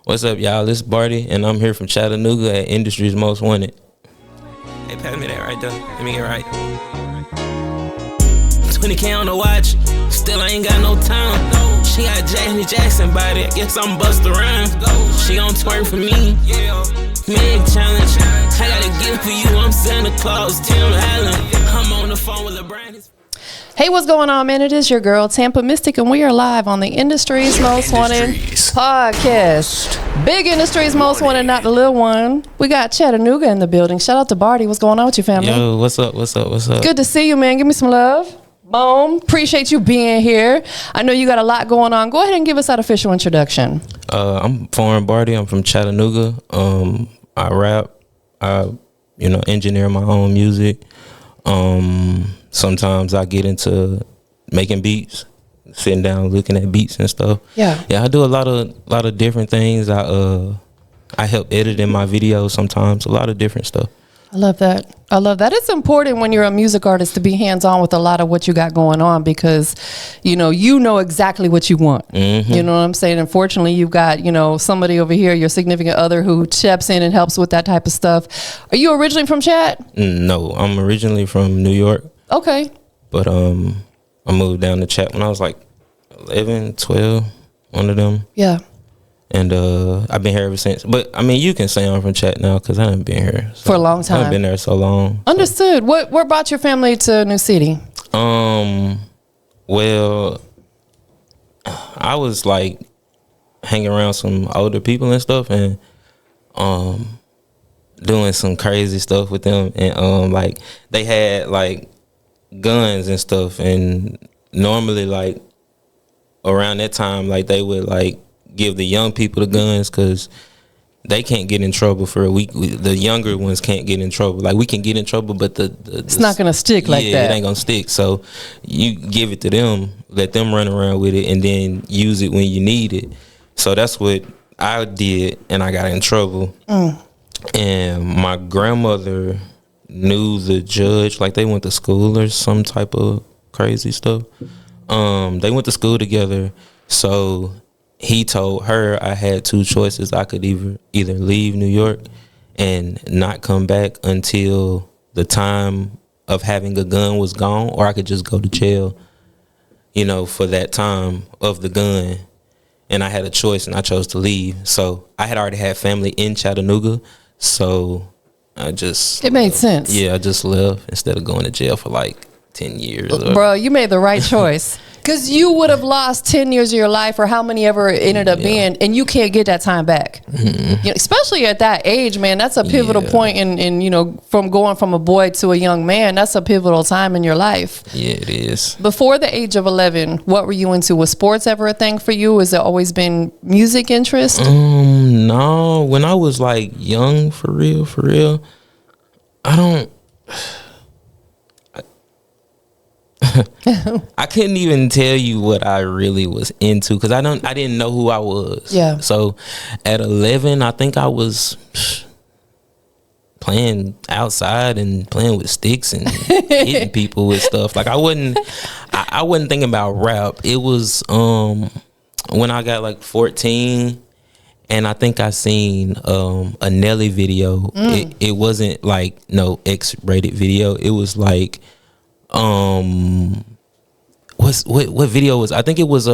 What's up, y'all? This is Barti, and I'm here from Chattanooga at Industry's Most Wanted. Hey, pass me that right there. Let me get right. 20K on the watch, still I ain't got no time. She got Janet Jackson body, I guess I'm bust around. She gon' twerk for me, big challenge. I got a gift for you, I'm Santa Claus, Tim Allen. I'm on the phone with LeBron. Hey, what's going on, man? It is your girl, TampaMystic, and we are live on the Industry's Most Wanted podcast. Big Industry's Most Wanted, not the little one. We got Chattanooga in the building. Shout out to Barti. What's going on with you, family? Yo, what's up? Good to see you, man. Give me some love. Boom. Appreciate you being here. I know you got a lot going on. Go ahead and give us that official introduction. I'm foreign Barti. I'm from Chattanooga. I rap. I, engineer my own music. Sometimes I get into making beats, sitting down looking at beats and stuff. Yeah, I do a lot of different things. I help edit in my videos sometimes. A lot of different stuff. I love that. It's important when you're a music artist to be hands-on with a lot of what you got going on because, you know exactly what you want. Mm-hmm. You know what I'm saying? Unfortunately, you've got, somebody over here, your significant other who steps in and helps with that type of stuff. Are you originally from Chat? No, I'm originally from New York. Okay. But I moved down to Chat when I was like 11, 12, one of them. Yeah. And I've been here ever since. But, you can say I'm from Chat now because I haven't been here. For a long time. I haven't been there so long. Understood. So. What brought your family to New City? Well, I was like hanging around some older people and stuff and doing some crazy stuff with them. And like they had like guns and stuff. And normally like around that time, like they would like give the young people the guns because they can't get in trouble for a week. The younger ones can't get in trouble. Like we can get in trouble, but it's not gonna stick like that. Yeah, it ain't gonna stick. So you give it to them, let them run around with it, and then use it when you need it. So that's what I did, and I got in trouble. And my grandmother knew the judge, like they went to school or some type of crazy stuff. They went to school together, so he told her I had two choices. I could either leave New York and not come back until the time of having a gun was gone, or I could just go to jail, for that time of the gun. And I had a choice, and I chose to leave. So I had already had family in Chattanooga, so it made sense. Yeah, I just left instead of going to jail for like 10 years. Bro, you made the right choice. Because you would have lost 10 years of your life or how many ever it ended up being, and you can't get that time back. Mm-hmm. Especially at that age, man, that's a pivotal point in from going from a boy to a young man, that's a pivotal time in your life. Yeah, it is. Before the age of 11, what were you into? Was sports ever a thing for you? Has it always been music interest? No, when I was like young, for real, I couldn't even tell you what I really was into because I didn't know who I was. Yeah. So at 11, I think I was playing outside and playing with sticks and hitting people with stuff. Like I wasn't thinking about rap. It was when I got like 14, and I think I seen a Nelly video. It wasn't like no X-rated video. It was like what video was, I think it was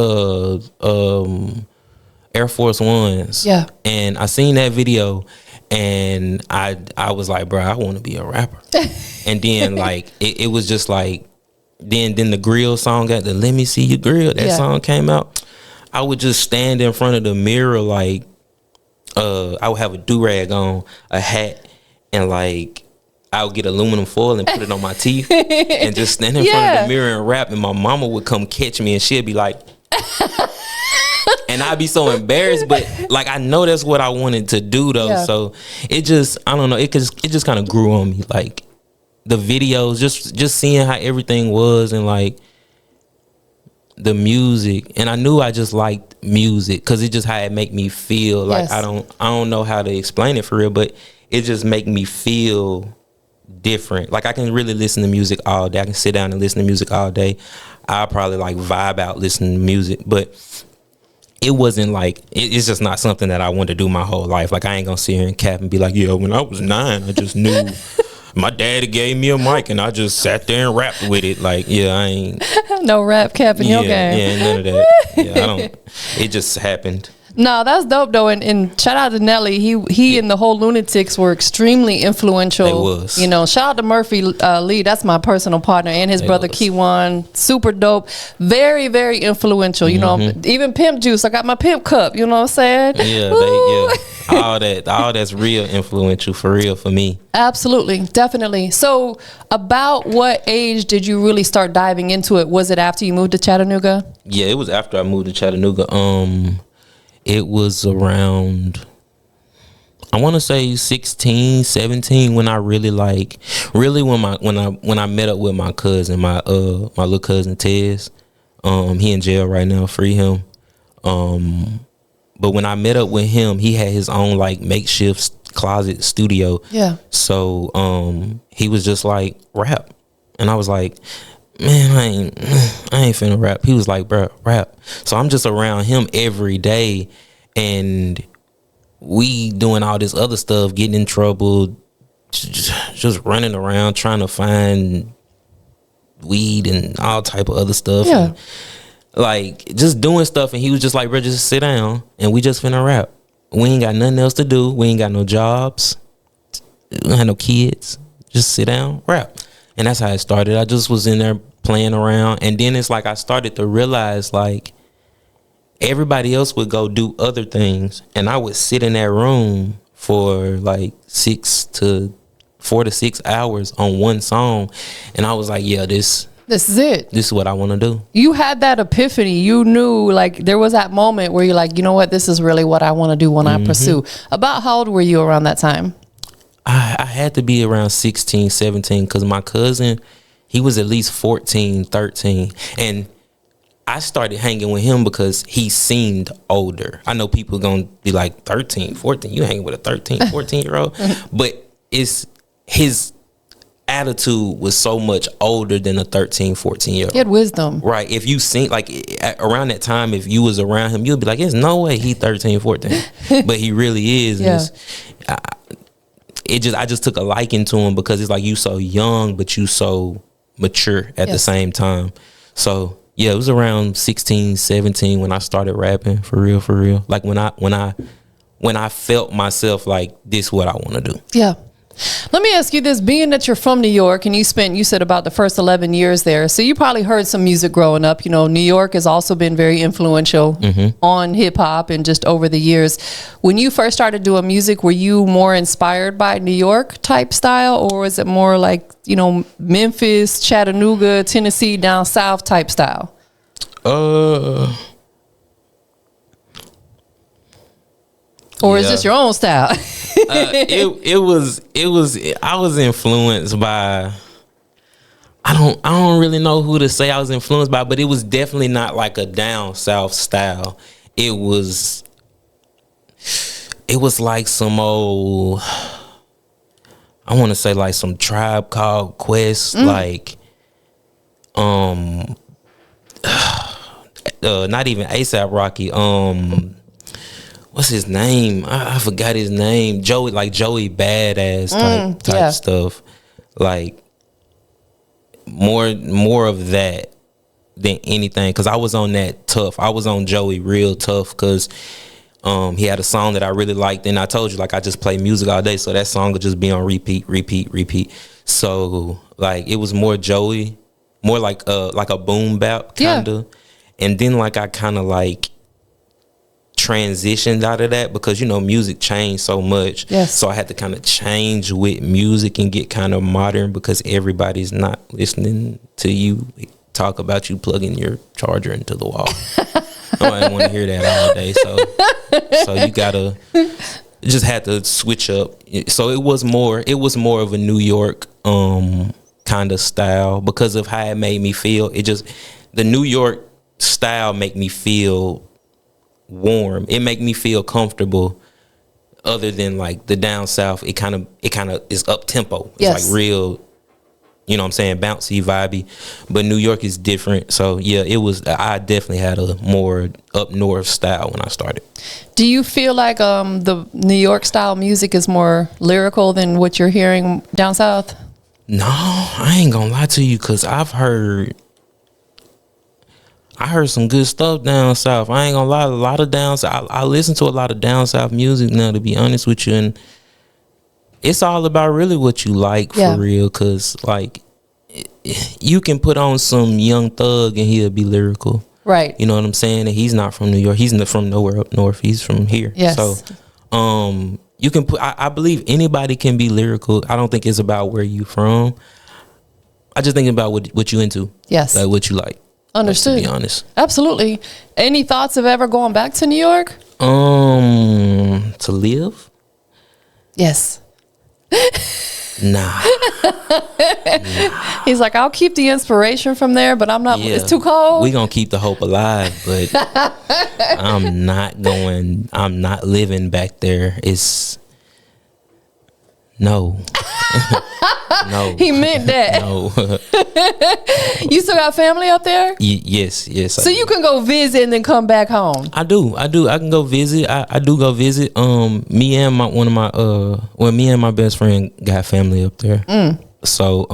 Air Force Ones. Yeah. And I seen that video and I was like, bro, I want to be a rapper. And then like it was just like then the grill song got the Let Me See You Grill, that song came out. I would just stand in front of the mirror like I would have a do-rag on, a hat, and like I would get aluminum foil and put it on my teeth and just stand in front of the mirror and rap. And my mama would come catch me and she'd be like, and I'd be so embarrassed, but like I know that's what I wanted to do though. Yeah. So it just, I don't know, it just kind of grew on me. Like the videos, just seeing how everything was and like the music. And I knew I just liked music because it just how it make me feel. Like I don't know how to explain it for real, but it just make me feel different. Like I can really listen to music all day. I can sit down and listen to music all day. I'll probably like vibe out listening to music, but it wasn't like it's just not something that I wanted to do my whole life. Like I ain't gonna sit here and cap and be like, yeah, when I was 9, I just knew my daddy gave me a mic and I just sat there and rapped with it. Like, yeah, I ain't no rap cap in your game. Yeah, none of that. Yeah, I don't. It just happened. No, that's dope though, and shout out to Nelly. He and the whole Lunatics were extremely influential. They was. You know, shout out to Murphy Lee. That's my personal partner, and his brother Keywan. Super dope. Very, very influential. You know, even Pimp Juice. I got my Pimp Cup. You know what I'm saying? Yeah, all that's real influential for real for me. Absolutely, definitely. So, about what age did you really start diving into it? Was it after you moved to Chattanooga? Yeah, it was after I moved to Chattanooga. It was around, I want to say 16, 17 when I really when I met up with my cousin, my little cousin Tez. He in jail right now, free him. But when I met up with him, he had his own like makeshift closet studio. Yeah. So he was just like, rap. And I was like, man, I ain't finna rap. He was like, bro, rap. So I'm just around him every day, and we doing all this other stuff, getting in trouble, just running around trying to find weed and all type of other stuff. Yeah. And, like, just doing stuff, and he was just like, bro, just sit down, and we just finna rap. We ain't got nothing else to do. We ain't got no jobs. We don't have no kids. Just sit down, rap. And that's how it started. I just was in there playing around, and then it's like I started to realize like everybody else would go do other things, and I would sit in that room for like 4 to 6 hours on one song, and I was like, yeah, this is it. This is what I want to do. You had that epiphany. You knew, like, there was that moment where you're like, you know what, this is really what I want to do when I pursue. About how old were you around that time? I had to be around 16, 17, because my cousin, he was at least 14, 13. And I started hanging with him because he seemed older. I know people going to be like, 13, 14, you hanging with a 13, 14-year-old. But his attitude was so much older than a 13, 14-year-old. He had wisdom. Right. If you seen, like, around that time, if you was around him, you'd be like, there's no way he 13, 14. But he really is. Yeah. I just took a liking to him because it's like you so young, but you so mature at the same time. So yeah, it was around 16, 17 when I started rapping for real. Like when I felt myself like this is what I want to do. Yeah. Let me ask you this, being that you're from New York and you said about the first 11 years there, so you probably heard some music growing up. You know, New York has also been very influential on hip hop and just over the years. When you first started doing music, were you more inspired by New York type style, or was it more like, you know, Memphis, Chattanooga, Tennessee, down south type style? Or is this your own style? It was I was influenced by, I don't really know who to say I was influenced by, but it was definitely not like a down south style. It was like some old, I want to say like some Tribe Called Quest, like not even ASAP Rocky, what's his name? I forgot his name. Joey Badass type stuff. Like more of that than anything. Because I was on that tough. I was on Joey real tough because he had a song that I really liked. And I told you, like, I just play music all day. So that song would just be on repeat. So like it was more Joey, more like a boom bap kind of. And then like I kind of like transitioned out of that because, you know, music changed so much. Yes. So I had to kind of change with music and get kind of modern because everybody's not listening to you talk about you plugging your charger into the wall. Nobody want to hear that all day. So you gotta just had to switch up. So it was more of a New York kind of style because of how it made me feel. The New York style make me feel warm. It make me feel comfortable. Other than like the down south, it kind of is up tempo. It's like real, you know what I'm saying, bouncy, vibey. But New York is different. So yeah, I definitely had a more up north style when I started. Do you feel like the New York style music is more lyrical than what you're hearing down south? No, I ain't gonna lie to you, because I heard some good stuff down south. I ain't gonna lie, a lot of down south. I listen to a lot of down south music now, to be honest with you, and it's all about really what you like for real. Because like, you can put on some Young Thug and he'll be lyrical, right? You know what I'm saying? And he's not from New York. He's not from nowhere up north. He's from here. Yes. So, you can put. I believe anybody can be lyrical. I don't think it's about where you from. I just think about what you into. Yes. Like what you like. Understood. Like, to be honest. Absolutely. Any thoughts of ever going back to New York? To live? Yes. Nah. He's like, I'll keep the inspiration from there, but I'm not. Yeah. It's too cold. We gonna keep the hope alive, but I'm not living back there. It's no. No. He meant that. No. You still got family up there? Yes. So you can go visit and then come back home. I do. I can go visit. I do go visit. Me and my best friend got family up there. So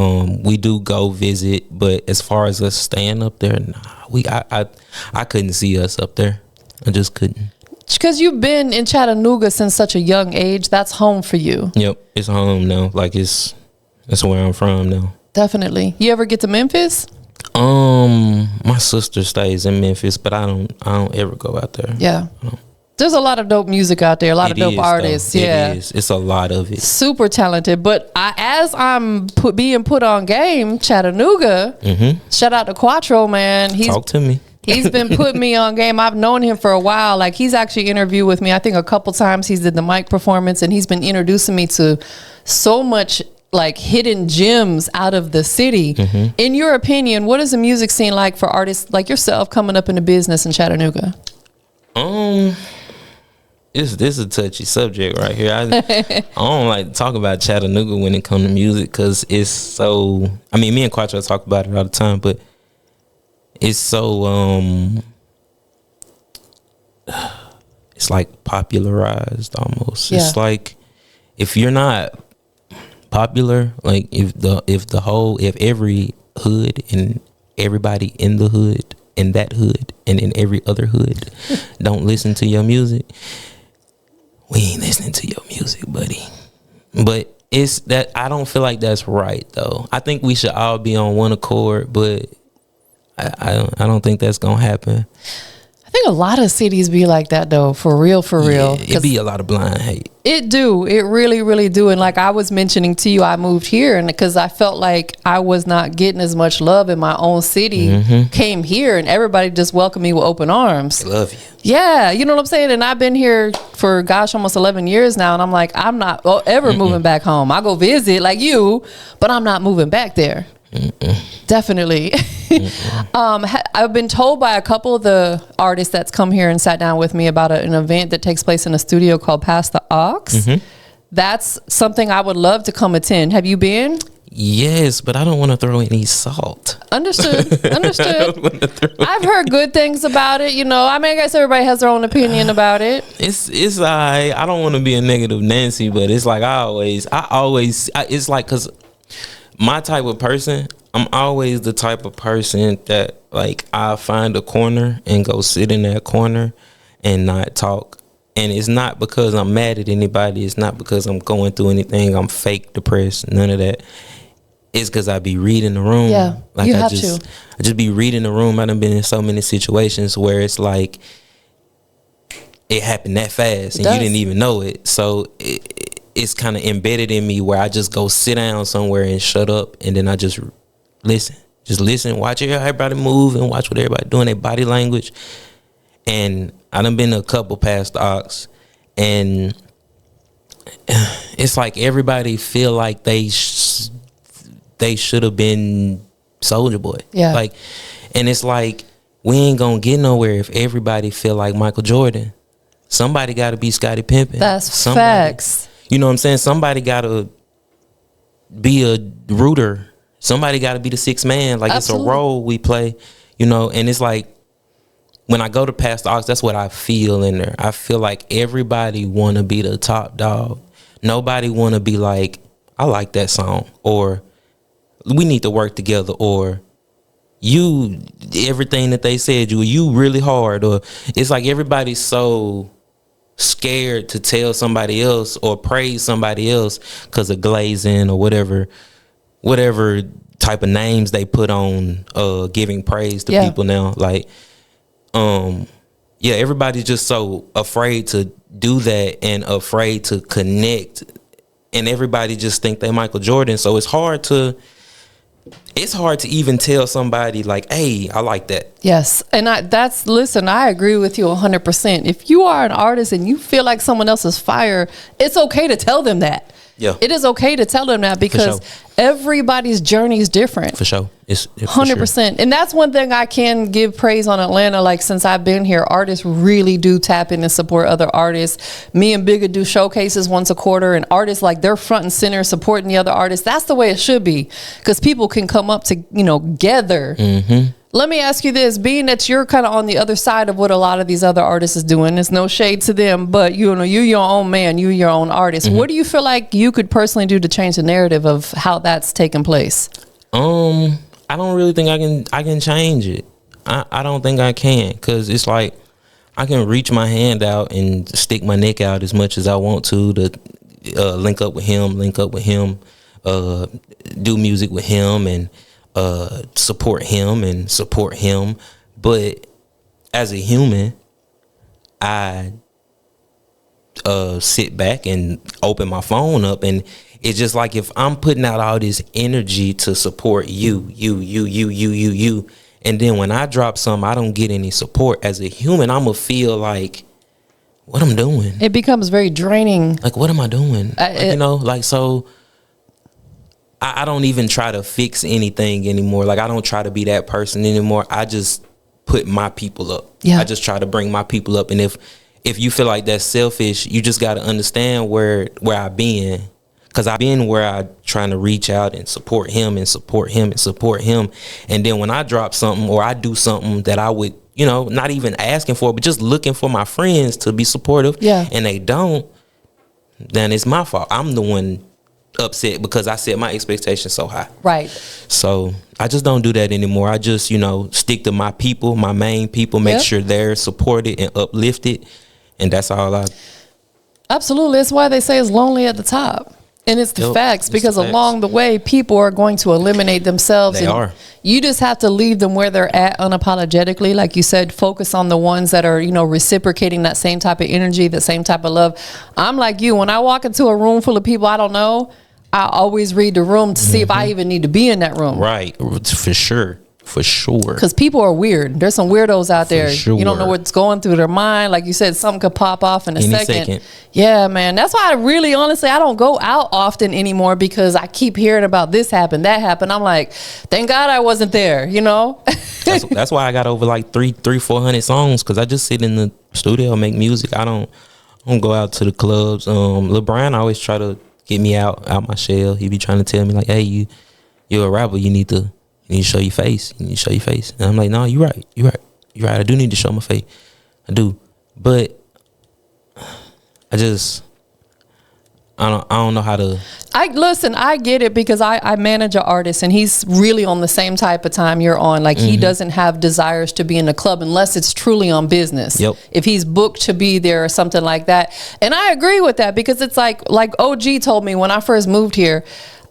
we do go visit, but as far as us staying up there, nah, I couldn't see us up there. I just couldn't. Because you've been in Chattanooga since such a young age, that's home for you. Yep, it's home now. Like that's where I'm from now. Definitely. You ever get to Memphis? My sister stays in Memphis, but I don't ever go out there. Yeah. There's a lot of dope music out there, a lot of dope artists. Though. Yeah. It is. It's a lot of it. Super talented. But as I'm being put on game, Chattanooga, shout out to Quattro, man. Talk to me. He's been putting me on game. I've known him for a while. Like, he's actually interviewed with me, I think a couple times. He's did the mic performance, and he's been introducing me to so much like hidden gems out of the city. In your opinion, what is the music scene like for artists like yourself coming up in the business in Chattanooga? This is a touchy subject right here. I don't like to talk about Chattanooga when it comes to music, because it's so. I mean, me and Quattro talk about it all the time, but it's so it's like popularized almost. Yeah. It's like if you're not popular, like if every hood and everybody in the hood, in that hood and in every other hood don't listen to your music, we ain't listening to your music, buddy. But it's that I don't feel like that's right though. I think we should all be on one accord, but I don't think that's gonna happen. I think a lot of cities be like that though, for real. It be a lot of blind hate. It really do. And like I was mentioning to you, I moved here and because I felt like I was not getting as much love in my own city. Came here and everybody just welcomed me with open arms. They love you. Yeah, you know what I'm saying? And I've been here for almost 11 years now, and I'm like, I'm not ever moving back home. I go visit like you, but I'm not moving back there. Definitely. I've been told by a couple of the artists that's come here and sat down with me about an event that takes place in a studio called Pass the Aux. That's something I would love to come attend. Have you been? Yes, but I don't want to throw any salt. Understood. I've heard good things about it. You know, I mean, I guess everybody has their own opinion about it. It's I don't want to be a negative Nancy, but it's like I always it's like, because my type of person, I'm always the type of person that like I find a corner and go sit in that corner and not talk. And it's not because I'm mad at anybody. It's not because I'm going through anything. I'm fake depressed. None of that. It's because I be reading the room. Yeah, like you I have just, to. I just be reading the room. I done been in so many situations where it's like it happened that fast and you didn't even know it. So it's kind of embedded in me where I just go sit down somewhere and shut up, and then I just listen, watch everybody move and watch what everybody doing, their body language. And I done been to a couple past the aux, and it's like everybody feel like they should have been Soulja Boy. Yeah. Like, and it's like we ain't gonna get nowhere if everybody feel like Michael Jordan. Somebody got to be Scottie Pippen. That's facts. You know what I'm saying? Somebody got to be a Rooter. somebody got to be the sixth man. Like, Absolutely. it's a role we play, and it's like, when I go to Pastor Ox, that's what I feel in there. I feel like everybody want to be the top dog. Nobody want to be like, I like that song, or we need to work together, or everything that they said, you really hard, or it's like everybody's so scared to tell somebody else or praise somebody else because of glazing or whatever type of names they put on giving praise to people now. Like, everybody's just so afraid to do that and afraid to connect, and everybody just think they Michael Jordan. So it's hard to even tell somebody like, hey, I like that. Yes. And I agree with you 100%. If you are an artist and you feel like someone else is fire, it's okay to tell them that. Yeah. It is okay to tell them that, because everybody's journey is different. For sure. It's 100%. Sure. And that's one thing I can give praise on Atlanta. Like, since I've been here, artists really do tap in and support other artists. Me and Bigga do showcases once a quarter, and artists, like, they're front and center supporting the other artists. That's the way it should be, because people can come up together. Mm-hmm. Let me ask you this, being that you're kind of on the other side of what a lot of these other artists is doing, there's no shade to them, but you're your own man, you're your own artist. Mm-hmm. What do you feel like you could personally do to change the narrative of how that's taking place? I don't really think I can change it. I don't think I can, because it's like I can reach my hand out and stick my neck out as much as I want to link up with him, do music with him, and support him. But as a human, I sit back and open my phone up, and it's just like, if I'm putting out all this energy to support you, and then when I drop something, I don't get any support, as a human, I'm gonna feel like, what I'm doing. It becomes very draining. Like, what am I doing? So I don't even try to fix anything anymore. Like, I don't try to be that person anymore. I just put my people up. Yeah. I just try to bring my people up. And if you feel like that's selfish, you just got to understand where I've been. Because I've been where I trying to reach out and support him. And then when I drop something, or I do something that I would, not even asking for, but just looking for my friends to be supportive, and they don't, then it's my fault. I'm the one upset because I set my expectations so high. Right. So I just don't do that anymore. I just, stick to my people, my main people, make sure they're supported and uplifted. And that's all Absolutely. That's why they say it's lonely at the top. And it's the facts, because along the way, people are going to eliminate themselves. They are. You just have to leave them where they're at unapologetically. Like you said, focus on the ones that are, reciprocating that same type of energy, the same type of love. I'm like you. When I walk into a room full of people I don't know, I always read the room to see if I even need to be in that room. Right. For sure. Because people are weird. There's some weirdos out there. You don't know what's going through their mind. Like you said, something could pop off in a second. Yeah, man. That's why honestly, I don't go out often anymore, because I keep hearing about this happened, that happened. I'm like, thank God I wasn't there, That's why I got over like 400 songs, because I just sit in the studio and make music. I don't go out to the clubs. LeBron always try to get me out my shell. He be trying to tell me like, hey, you're a rapper. You need to show your face. And I'm like, no, you're right. I do need to show my face. I do. But I don't know how to. I get it, because I manage an artist, and he's really on the same type of time you're on. Like, he doesn't have desires to be in the club unless it's truly on business. Yep. If he's booked to be there or something like that. And I agree with that, because it's like OG told me when I first moved here.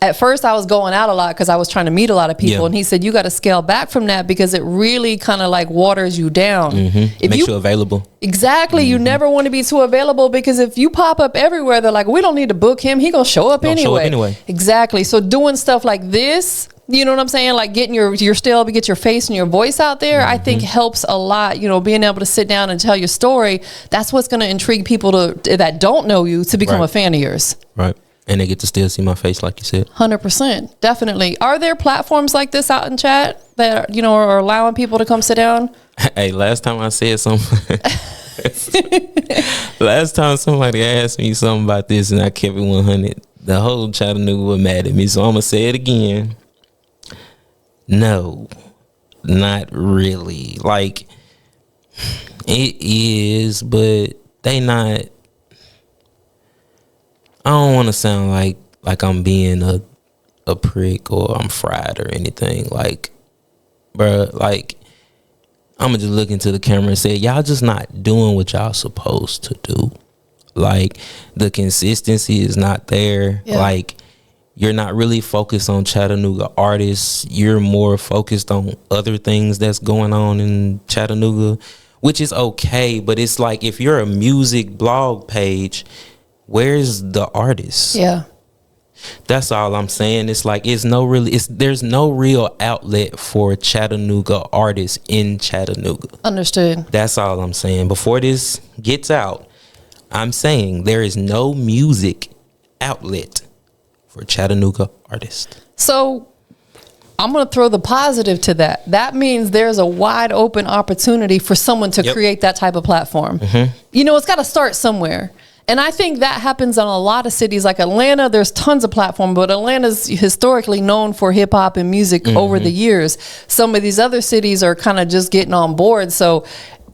At first, I was going out a lot because I was trying to meet a lot of people. And he said, you got to scale back from that, because it really kind of like waters you down. Makes you available. Exactly. You never want to be too available, because if you pop up everywhere, they're like, we don't need to book him. He going to show up anyway. Exactly. So doing stuff like this, you know what I'm saying? Like getting get your face and your voice out there, I think helps a lot. Being able to sit down and tell your story, that's what's going to intrigue people that don't know you to become a fan of yours. Right. And they get to still see my face, like you said. 100%. Definitely. Are there platforms like this out in chat that, are allowing people to come sit down? Hey, last time I said something. Last time somebody asked me something about this and I kept it 100, the whole Chattanooga was mad at me. So I'm going to say it again. No, not really. Like, it is, but they not. I don't want to sound like I'm being a prick or I'm fried or anything. Like, bruh, like, I'm gonna just look into the camera and say, y'all just not doing what y'all supposed to do. Like, the consistency is not there. Yeah. Like, you're not really focused on Chattanooga artists. You're more focused on other things that's going on in Chattanooga, which is okay. But it's like, if you're a music blog page, where's the artist? Yeah. That's all I'm saying. It's like, there's no real outlet for Chattanooga artists in Chattanooga. Understood. That's all I'm saying. Before this gets out, I'm saying there is no music outlet for Chattanooga artists. So I'm going to throw the positive to that. That means there's a wide open opportunity for someone to create that type of platform. Mm-hmm. You know, it's got to start somewhere. And I think that happens in a lot of cities. Like Atlanta, there's tons of platform, but Atlanta's historically known for hip hop and music over the years. Some of these other cities are kind of just getting on board. So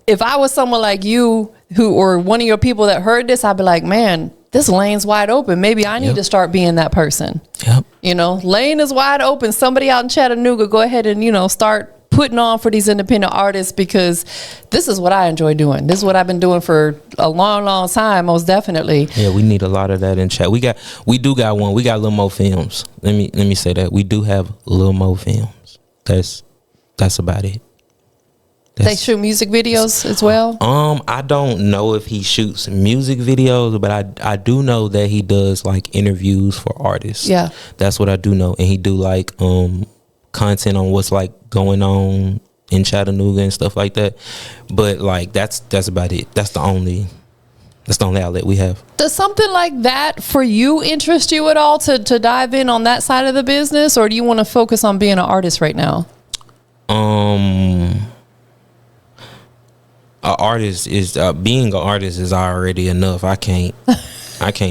if I was someone like you or one of your people that heard this, I'd be like, man, this lane's wide open. Maybe I need to start being that person. Yep. You know, lane is wide open. Somebody out in Chattanooga, go ahead and, you know, start putting on for these independent artists, because this is what I enjoy doing. This is what I've been doing for a long, long time, most definitely. Yeah, we need a lot of that in chat. We do got one. We got Lil Mo Films. Let me say that. We do have Lil Mo Films. That's about it. They shoot music videos as well? I don't know if he shoots music videos, but I do know that he does like interviews for artists. Yeah. That's what I do know. And he do like content on what's like going on in Chattanooga and stuff like that. But like that's about it. That's the only outlet we have. Does something like that for you interest you at all to dive in on that side of the business, or do you want to focus on being an artist right now? Being an artist is already enough. I can't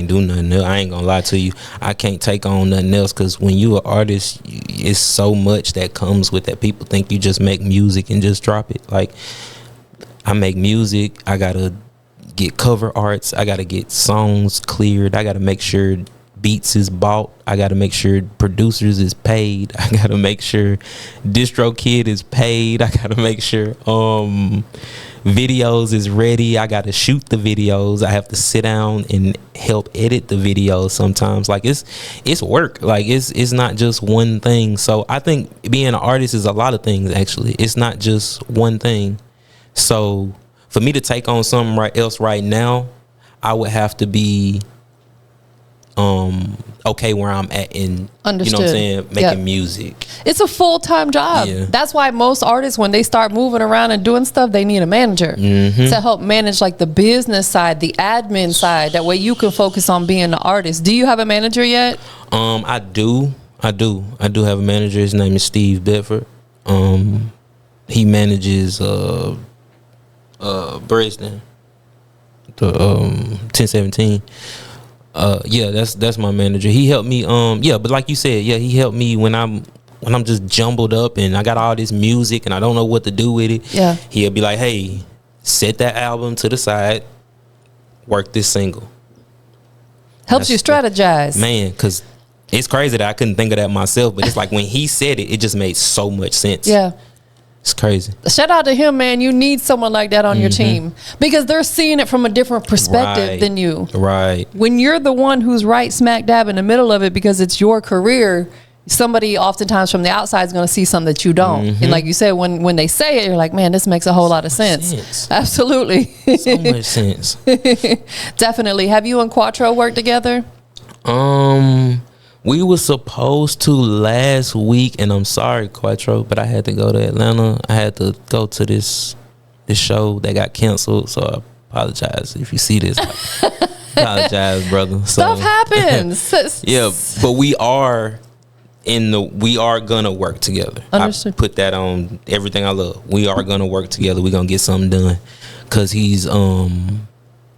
do nothing else. I ain't gonna lie to you. I can't take on nothing else, because when you an artist, it's so much that comes with that. People think you just make music and just drop it. Like, I make music. I gotta get cover arts. I gotta get songs cleared. I gotta make sure beats is bought. I gotta make sure producers is paid. I gotta make sure DistroKid is paid. I gotta make sure videos is ready. I gotta shoot the videos. I have to sit down and help edit the videos sometimes. Like, it's work. Like, it's not just one thing. So I think being an artist is a lot of things, actually. It's not just one thing. So for me to take on something else right now, I would have to be okay where I'm at in, Understood. You know what I'm saying, making music. It's a full-time job. Yeah. That's why most artists, when they start moving around and doing stuff, they need a manager to help manage like the business side, the admin side. That way you can focus on being the artist. Do you have a manager yet? I do have a manager. His name is Steve Bedford. He manages Brisbane, the 1017. That's my manager. He helped me. But like you said, he helped me when I'm just jumbled up and I got all this music and I don't know what to do with it. Yeah, he'll be like, hey, set that album to the side, work this single. Helps you strategize, man. Because it's crazy that I couldn't think of that myself, but it's like when he said it, it just made so much sense. Yeah. It's crazy. Shout out to him, man. You need someone like that on your team, because they're seeing it from a different perspective than you. Right. When you're the one who's right smack dab in the middle of it because it's your career, somebody oftentimes from the outside is going to see something that you don't. And like you said, when they say it, you're like, man, this makes a whole lot of sense. Absolutely. So much sense. Definitely. Have you and Quattro worked together? We were supposed to last week, and I'm sorry, Quattro, but I had to go to Atlanta. I had to go to this show that got canceled, so I apologize if you see this. Apologize, brother. Stuff happens. Yeah, but we are gonna work together. Understood. I put that on everything I love. We are gonna work together. We're gonna get something done, because he's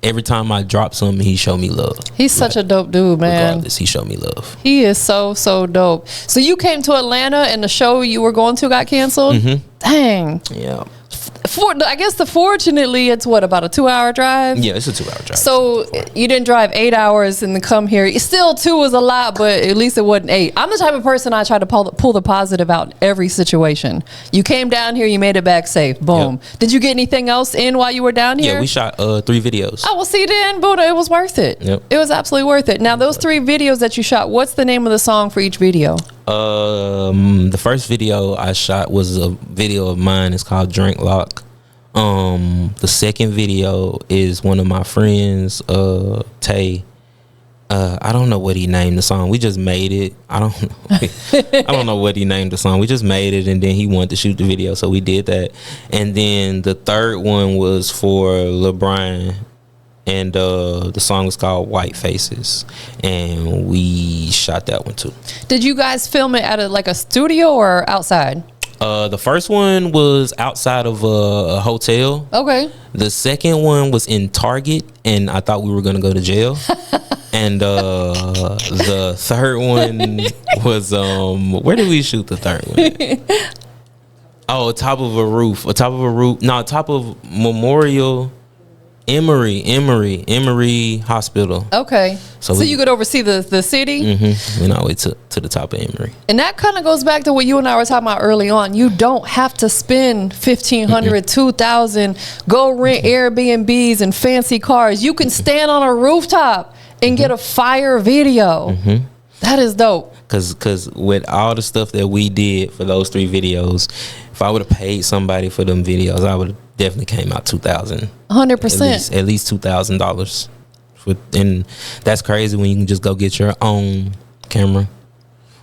every time I drop something, he showed me love. He's such a dope dude, man. Regardless, he showed me love. He is so dope. So you came to Atlanta and the show you were going to got canceled? Dang. Yeah. I guess fortunately it's what, about a 2-hour drive? Yeah, it's a 2-hour drive. So you didn't drive 8 hours and then come here. Still 2 was a lot, but at least it wasn't 8. I'm the type of person, I try to pull the positive out in every situation. You came down here, you made it back safe. Boom. Yep. Did you get anything else in while you were down here? Yeah, we shot 3 videos. Oh, well, see then, Buddha, it was worth it. Yep. It was absolutely worth it. Now, those 3 videos that you shot, what's the name of the song for each video? The first video I shot was a video of mine. It's called Drink Lock. The second video is one of my friends, Tay. I don't know what he named the song. We just made it. I don't know what he named the song. We just made it, and then he wanted to shoot the video, so we did that. And then the third one was for LeBron, and the song was called White Faces, and we shot that one too. Did you guys film it at a studio or outside? The first one was outside of a hotel. Okay. The second one was in Target, and I thought we were gonna go to jail. And the third one was where did we shoot the third one? Oh, top of a roof. No, top of Memorial Emory Hospital. Okay. So you could oversee the city? Mm-hmm. And I went to the top of Emory. And that kind of goes back to what you and I were talking about early on. You don't have to spend $1,500, $2,000, go rent Airbnbs and fancy cars. You can stand on a rooftop and get a fire video. That is dope. Cause with all the stuff that we did for those 3 videos, if I would have paid somebody for them videos, I would have definitely came out 2,000. 100%. At least $2,000. And that's crazy when you can just go get your own camera,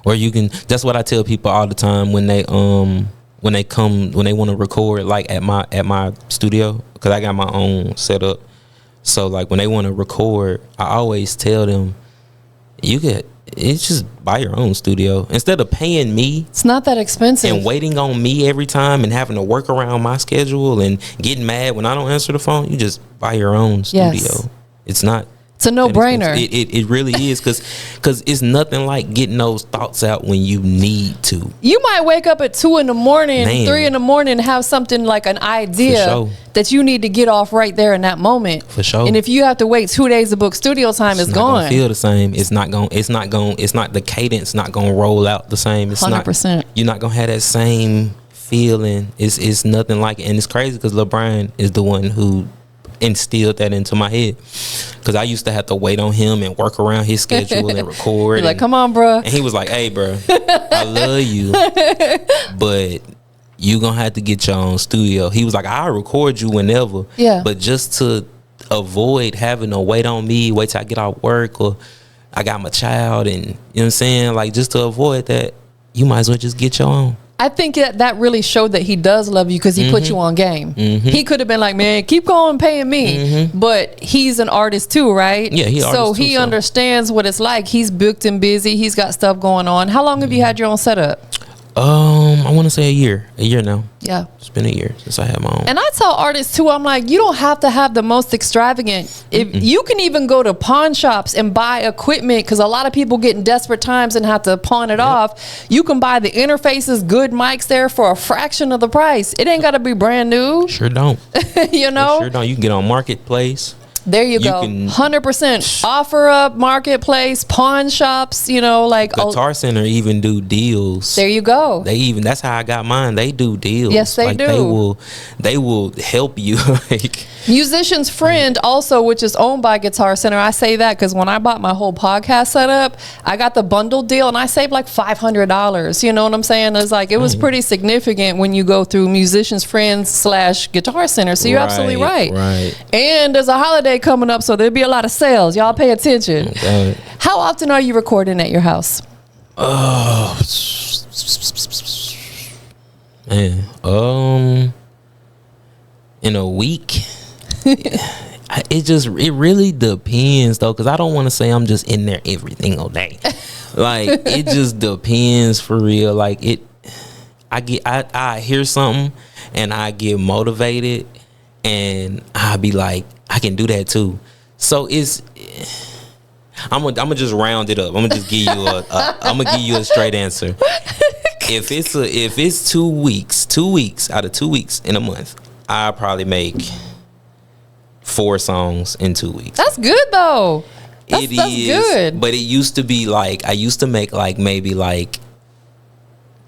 or you can. That's what I tell people all the time when they want to record, like at my studio, because I got my own setup. So like when they want to record, I always tell them, it's just buy your own studio instead of paying me. It's not that expensive. And waiting on me every time and having to work around my schedule and getting mad when I don't answer the phone. You just buy your own studio. Yes. It's not. It's a no-brainer. It really is, because it's nothing like getting those thoughts out when you need to. You might wake up at 2 in the morning, 3 in the morning, and have something like an idea that you need to get off right there in that moment. For sure. And if you have to wait 2 days to book studio time, it's gone. Gonna feel the same. It's not the cadence not gonna roll out the same. It's 100%. You're not gonna have that same feeling. It's nothing like it. And it's crazy because LeBron is the one who instilled that into my head, because I used to have to wait on him and work around his schedule and record. You're like, come on, bro. And he was like, hey, bro, I love you, but you gonna have to get your own studio. He was like, I'll record you whenever. Yeah. But just to avoid having to wait on me, wait till I get out work, or I got my child, and you know what I'm saying? Like, just to avoid that, you might as well just get your own. I think that really showed that he does love you, because he put you on game. He could have been like, man, keep going paying me. But he's an artist too, right? Yeah, he understands what it's like. He's booked and busy. He's got stuff going on. How long have you had your own setup? I want to say a year now. Yeah, it's been a year since I had my own. And I tell artists too, I'm like, you don't have to have the most extravagant. If you can even go to pawn shops and buy equipment, because a lot of people get in desperate times and have to pawn it off. You can buy the interfaces, good mics there for a fraction of the price. It ain't got to be brand new. Sure don't. You know, sure don't. You can get on Marketplace. There you go. 100%. Offer up, Marketplace, pawn shops, like Guitar Center even do deals. There you go. That's how I got mine. They do deals. Yes, they do. They will help you. Like Musician's Friend also, which is owned by Guitar Center. I say that because when I bought my whole podcast setup, I got the bundle deal and I saved like $500. You know what I'm saying? It's like, it was pretty significant when you go through Musician's Friends / Guitar Center. So you're absolutely right. And there's a holiday coming up, so there'll be a lot of sales. Y'all pay attention. Okay. How often are you recording at your house? Man, in a week. It really depends though, because I don't want to say I'm just in there every single day. Like, it just depends for real. Like, I hear something and I get motivated, and I'll be like, I can do that too. So I'm gonna just round it up. I'm gonna just give you a straight answer. If it's 2 weeks out of 2 weeks in a month, I'll probably make 4 songs in 2 weeks. That's good though. That's good. But it used to be like I used to make like maybe like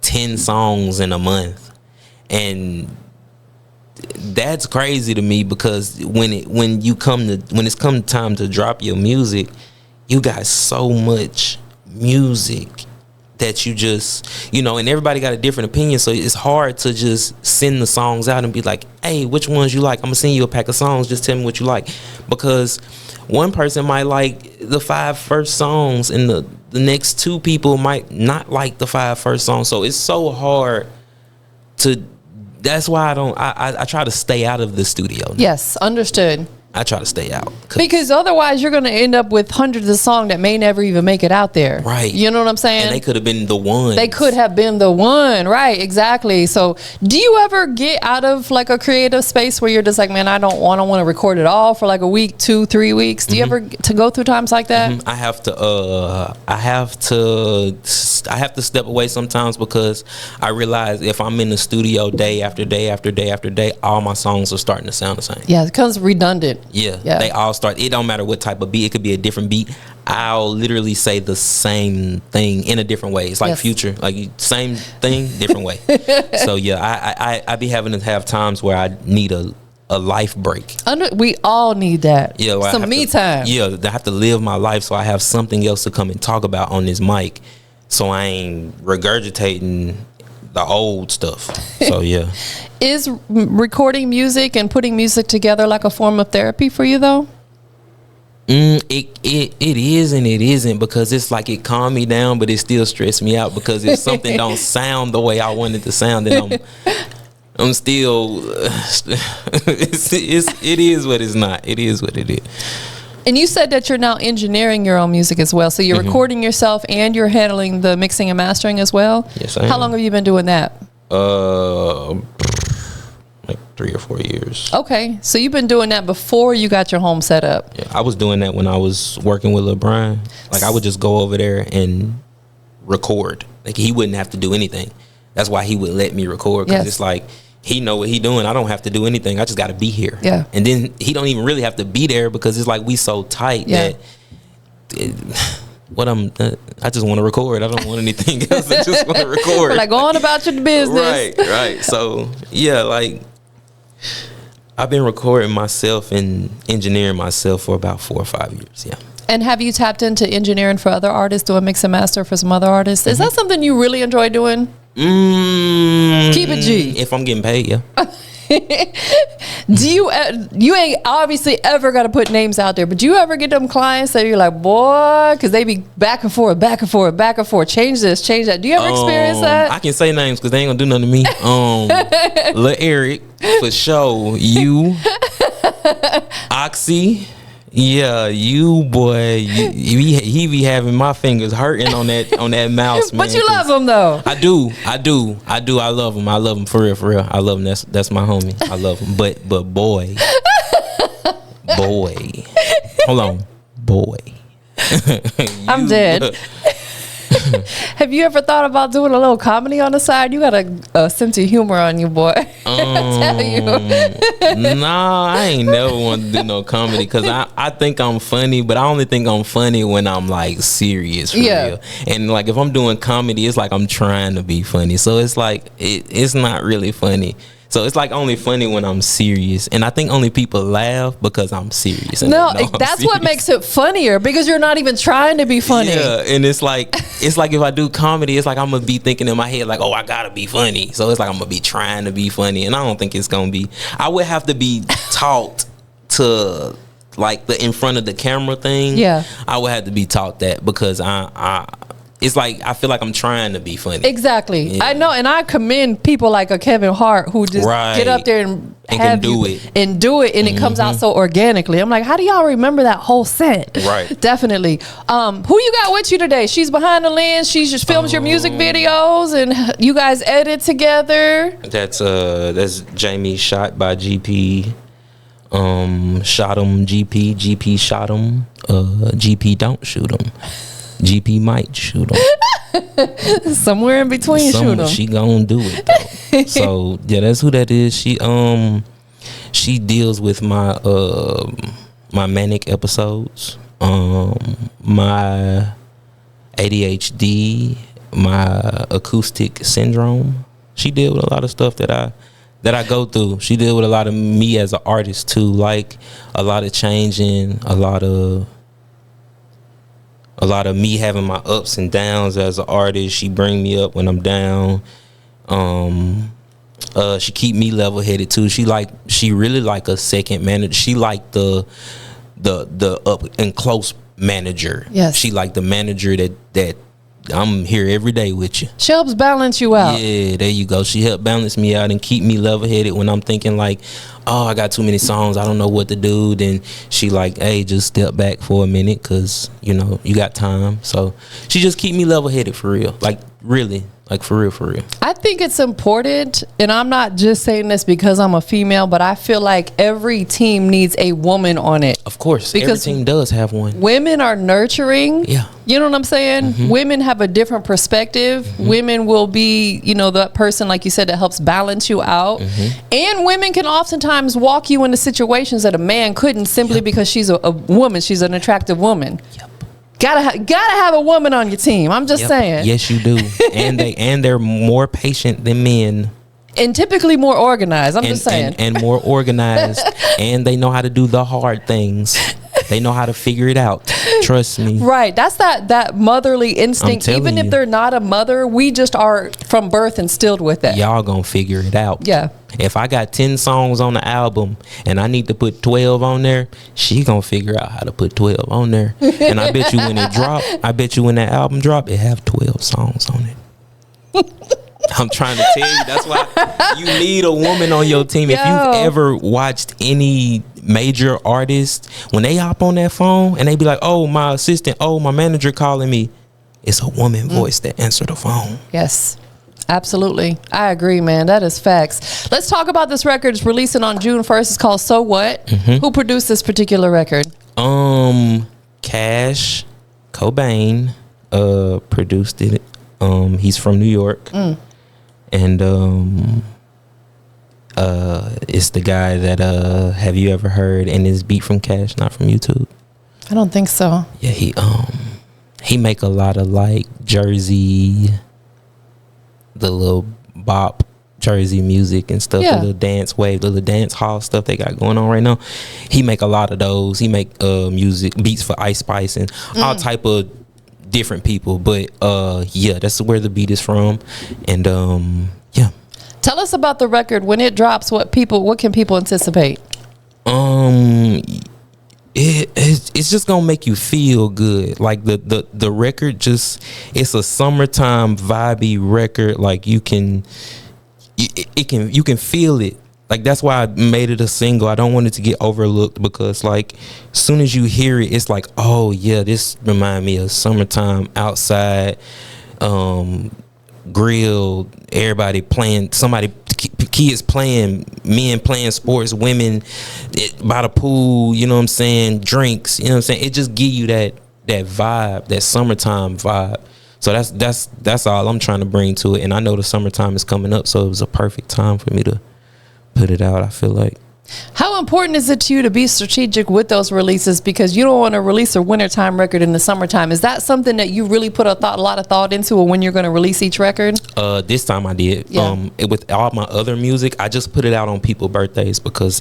10 songs in a month, and that's crazy to me because when it's come time to drop your music, you got so much music that you just, and everybody got a different opinion, so it's hard to just send the songs out and be like, hey, which ones you like? I'm gonna send you a pack of songs, just tell me what you like, because one person might like the 5 first songs and the next 2 people might not like the 5 first songs. So it's so hard to, that's why I try to stay out of the studio. Yes, understood. I try to stay out. Because otherwise you're going to end up with hundreds of songs that may never even make it out there. Right. You know what I'm saying? And they could have been the one. They could have been the one. Right. Exactly. So do you ever get out of like a creative space where you're just like, man, I don't want to record it all for like a week, 2, 3 weeks? Do you ever to go through times like that? I have to step away sometimes because I realize if I'm in the studio day after day after day after day, all my songs are starting to sound the same. Yeah, it becomes redundant. Yeah, they all start. It don't matter what type of beat. It could be a different beat. I'll literally say the same thing in a different way. It's like Future, like same thing, different way. So yeah, I be having to have times where I need a life break. We all need that. Yeah, well, some me time. Yeah, I have to live my life so I have something else to come and talk about on this mic, so I ain't regurgitating the old stuff. So yeah. Is recording music and putting music together like a form of therapy for you though? It is and it isn't, because it's like it calmed me down, but it still stressed me out because if something don't sound the way I want it to sound, then I'm still it is what it's not. It is what it is. And you said that you're now engineering your own music as well. So you're recording yourself and you're handling the mixing and mastering as well? Yes, I am. How long have you been doing that? Like 3 or 4 years. Okay. So you've been doing that before you got your home set up? Yeah, I was doing that when I was working with Lil Brian. Like I would just go over there and record. Like he wouldn't have to do anything. That's why he would let me record, because it's like he know what he doing. I don't have to do anything. I just got to be here. Yeah. And then he don't even really have to be there because it's like we so tight that I just want to record. I don't want anything else. I just want to record. Like, go on about your business. Right. So yeah, like I've been recording myself and engineering myself for about 4 or 5 years. Yeah. And have you tapped into engineering for other artists, doing mix and master for some other artists? Is that something you really enjoy doing? Keep it G. If I'm getting paid, yeah. Do you ain't obviously ever got to put names out there, but do you ever get them clients that you're like, boy, because they be back and forth, change this, change that? Do you ever experience that? I can say names because they ain't gonna do nothing to me. Lil Eric, for sure. You, Oxy. Yeah, you boy, he be having my fingers hurting on that mouse, man. But you love him though. I do. I love him for real. I love him. That's my homie. I love him. But boy, hold on, boy. I'm dead. Have you ever thought about doing a little comedy on the side? You got a sense of humor on you, boy. I tell you. Nah, I ain't never want to do no comedy because I think I'm funny, but I only think I'm funny when I'm like serious for real. And like if I'm doing comedy, it's like I'm trying to be funny. So it's like it's not really funny. So it's like only funny when I'm serious, and I think only people laugh because I'm serious. No, that's what makes it funnier, because you're not even trying to be funny. Yeah, and it's like if I do comedy, it's like I'm gonna be thinking in my head like, oh, I gotta be funny. So it's like I'm gonna be trying to be funny, and I don't think it's gonna be. I would have to be taught to like the in front of the camera thing. Yeah, I would have to be taught that because it's like I feel like I'm trying to be funny. Exactly. Yeah. I know, and I commend people like a Kevin Hart who just get up there and can do it, and it comes out so organically. I'm like, how do y'all remember that whole set? Right. Definitely. Who you got with you today? She's behind the lens. She just films your music videos, and you guys edit together. That's Jamie, shot by GP. Shot him, GP shot him. GP don't shoot him. GP might shoot him. Somewhere in between, shoot him. She gonna do it though. So yeah, that's who that is. She deals with my my manic episodes, my ADHD, my acoustic syndrome. She deal with a lot of stuff that I go through. She deal with a lot of me as an artist too, like a lot of changing, a lot of me having my ups and downs as an artist. She bring me up when I'm down. She keep me level headed too. She really like a second manager. She like the up and close manager. Yes. She like the manager that I'm here every day with you. She helps balance you out. Yeah, there you go. She helped balance me out and keep me level headed when I'm thinking like, oh, I got too many songs, I don't know what to do. Then she like, hey, just step back for a minute, cause you know you got time. So she just keep me level headed for real, like really. Like for real. I think it's important, and I'm not just saying this because I'm a female, but I feel like every team needs a woman on it. Of course, because every team does have one. Women are nurturing. Yeah. You know what I'm saying? Mm-hmm. Women have a different perspective. Mm-hmm. Women will be, you know, that person, like you said, that helps balance you out. Mm-hmm. And women can oftentimes walk you into situations that a man couldn't simply because she's a woman. She's an attractive woman. Yep. Gotta have a woman on your team. I'm just saying. Yes, you do. and they're more patient than men. And typically more organized. I'm just saying. And more organized. And they know how to do the hard things. They know how to figure it out. Trust me. Right. That's that motherly instinct. Even if they're not a mother, we just are from birth instilled with that. Y'all gonna figure it out. Yeah. If I got 10 songs on the album and I need to put 12 on there, she gonna figure out how to put 12 on there. And I bet you when that album drop, it have 12 songs on it. I'm trying to tell you, that's why you need a woman on your team. If you've ever watched any major artist, when they hop on that phone and they be like, oh, my assistant, oh, my manager calling me, it's a woman voice that answer the phone. Yes. Absolutely. I agree, man. That is facts. Let's talk about this record. It's releasing on June 1st. It's called So What? Mm-hmm. Who produced this particular record? Cash Cobain produced it. He's from New York. And it's the guy that have you ever heard And This Beat from Cash, not from YouTube? I don't think so. Yeah, he make a lot of like Jersey, the little bop Jersey music and stuff, the little dance wave, the little dance hall stuff they got going on right now. He make a lot of those. He make music beats for Ice Spice and all type of different people. But yeah, that's where the beat is from. And yeah. Tell us about the record. When it drops, what can people anticipate? It's just gonna make you feel good. Like the record it's a summertime vibey record. Like you can feel it. Like that's why I made it a single. I don't want it to get overlooked because like as soon as you hear it, it's like, oh yeah, this remind me of summertime outside, grill, everybody playing, kids playing, men playing sports, women by the pool, you know what I'm saying, drinks, you know what I'm saying. It just give you that vibe, that summertime vibe. So that's all I'm trying to bring to it. And I know the summertime is coming up, so it was a perfect time for me to put it out, I feel like. How important is it to you to be strategic with those releases? Because you don't want to release a wintertime record in the summertime. Is that something that you really put a lot of thought into when you're going to release each record? This time I did. Yeah. With all my other music, I just put it out on people's birthdays because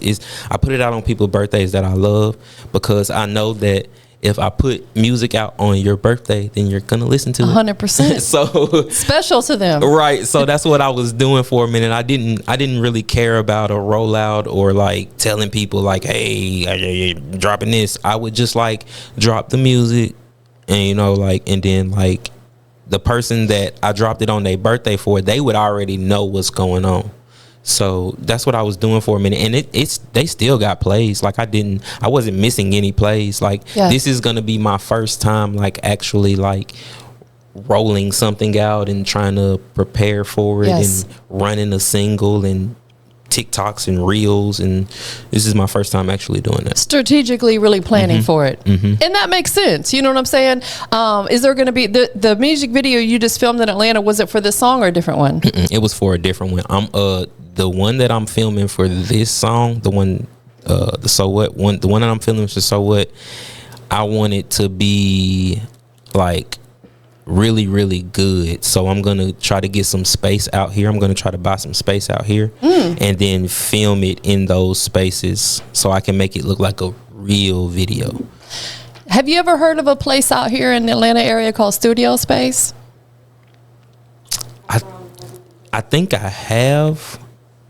I put it out on people's birthdays that I love, because I know that if I put music out on your birthday, then you're gonna listen to it 100%. So special to them, right? So that's what I was doing for a minute. I didn't really care about a rollout or like telling people like, hey, dropping this. I would just like drop the music, and and then like the person that I dropped it on their birthday for, they would already know what's going on. So that's what I was doing for a minute, and they still got plays. Like I wasn't missing any plays. Like This is gonna be my first time like actually like rolling something out and trying to prepare for it and running a single and TikToks and reels, and this is my first time actually doing that. Strategically really planning for it. And that makes sense. You know what I'm saying? Is there going to be the music video you just filmed in Atlanta, was it for this song or a different one? It was for a different one. The one that I'm filming for this song, the one the So What one, the one that I'm filming for So What, I want it to be like really, really good. So I'm gonna try to get some space out here. I'm gonna try to buy some space out here and then film it in those spaces so I can make it look like a real video. Have you ever heard of a place out here in the Atlanta area called Studio Space? I think I have.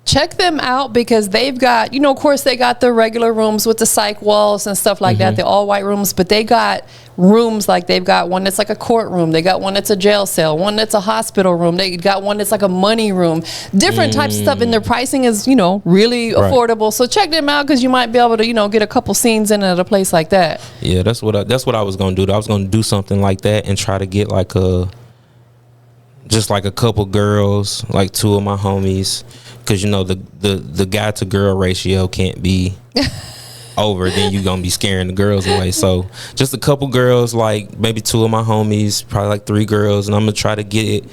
Check them out because they've got, of course they got the regular rooms with the psych walls and stuff like that, the all white rooms, but they got rooms like they've got one that's like a courtroom, they got one that's a jail cell, one that's a hospital room, they got one that's like a money room, different types of stuff, and their pricing is, really affordable. So check them out because you might be able to, get a couple scenes in at a place like that. Yeah, that's what I was gonna do. I was gonna do something like that and try to get like just like a couple girls, like two of my homies, because the guy to girl ratio can't be over, then you're gonna be scaring the girls away. So just a couple girls, like maybe two of my homies, probably like three girls, and I'm gonna try to get it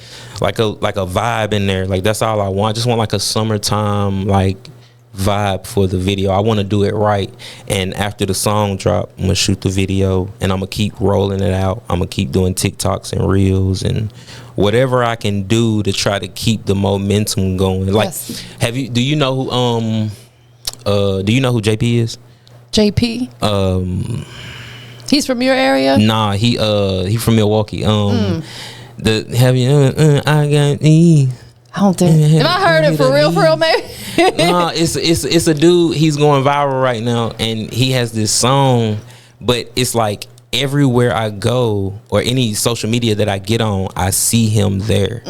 like a vibe in there. Like that's all I want. I just want like a summertime like vibe for the video. I want to do it right, and after the song drop, I'm gonna shoot the video and I'm gonna keep rolling it out. I'm gonna keep doing TikToks and reels and whatever I can do to try to keep the momentum going. Like, yes. Do you know who JP is? JP? He's from your area? Nah, he from Milwaukee. I got these. I don't think. Have I heard it for real, maybe? Nah, it's a dude. He's going viral right now, and he has this song, but it's like everywhere I go or any social media that I get on, I see him there,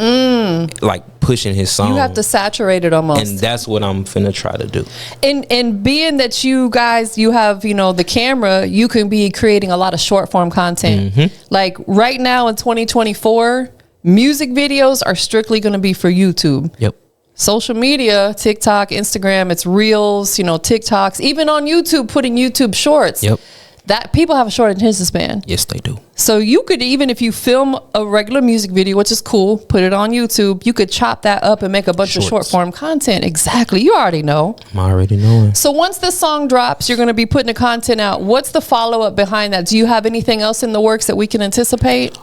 like pushing his song. You have to saturate it almost, and that's what I'm finna try to do. And being that you guys, you have the camera, you can be creating a lot of short form content. Like right now in 2024, music videos are strictly going to be for YouTube. Yep. Social media, TikTok, Instagram, it's reels, TikToks, even on YouTube, putting YouTube shorts. Yep. That people have a short attention span. Yes, they do. So you could, even if you film a regular music video, which is cool, put it on YouTube, you could chop that up and make a bunch of short form content. Exactly. You already know. I'm already knowing. So once the song drops, you're going to be putting the content out. What's the follow-up behind that? Do you have anything else in the works that we can anticipate?